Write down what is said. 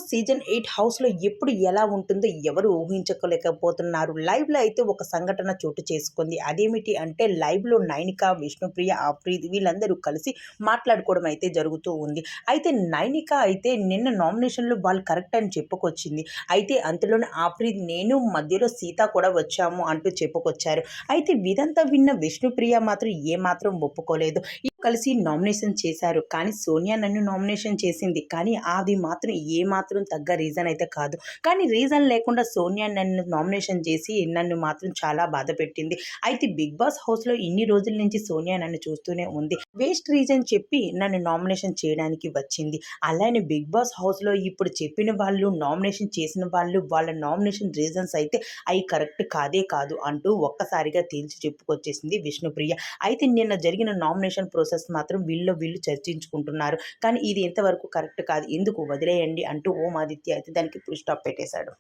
Season 8 హౌస్‌లో ఎప్పుడు ఎలా ఉంటుందో ఎవరు ఊహించుకోలేకపోతున్నారు. లైవ్‌లో అయితే ఒక సంఘటన చోటు చేసుకుంది. అదేమిటి అంటే లైవ్‌లో నైనిక, విష్ణుప్రియ, ఆఫ్రిద్ వీళ్ళందరూ కలిసి మాట్లాడుకోవడం అయితే జరుగుతూ ఉంది. అయితే నైనిక అయితే నిన్న నామినేషన్‌లో వాళ్ళు కరెక్ట్ అని చెప్పుకొచ్చింది. అయితే అంతలోనే ఆఫ్రిద్ నేను మధ్యలో సీత కూడా వచ్చాము అంటూ చెప్పుకొచ్చారు. అయితే ఇదంతా విన్న విష్ణుప్రియ మాత్రం ఏమాత్రం ఒప్పుకోలేదు. కలిసి నామినేషన్ చేశారు. కానీ సోనియా నన్ను నామినేషన్ చేసింది. కానీ అది మాత్రం ఏమాత్రం తగ్గ రీజన్ అయితే కాదు. కానీ రీజన్ లేకుండా సోనియా నన్ను నామినేషన్ చేసి నన్ను మాత్రం చాలా బాధపెట్టింది. అయితే బిగ్ బాస్ హౌస్‌లో ఇన్ని రోజుల నుంచి సోనియా నన్ను చూస్తూనే ఉంది. వేస్ట్ రీజన్ చెప్పి నన్ను నామినేషన్ చేయడానికి వచ్చింది. అలానే బిగ్ బాస్ హౌస్‌లో ఇప్పుడు చెప్పిన వాళ్ళు, నామినేషన్ చేసిన వాళ్ళు, వాళ్ళ నామినేషన్ రీజన్స్ అయితే అయి కరెక్ట్ కాదే కాదు అంటూ ఒక్కసారిగా తేల్చి చెప్పుకొచ్చేసింది విష్ణుప్రియ. అయితే నిన్న జరిగిన నామినేషన్ ప్రాసెస్ మాత్రం వీళ్ళు చర్చించుకుంటున్నారు. కానీ ఇది ఎంతవరకు కరెక్ట్ కాదు. ఎందుకు వదిలేయండి అంటూ ఓం ఆదిత్య అయితే దానికి ఫుల్ స్టాప్ పెట్టేశాడు.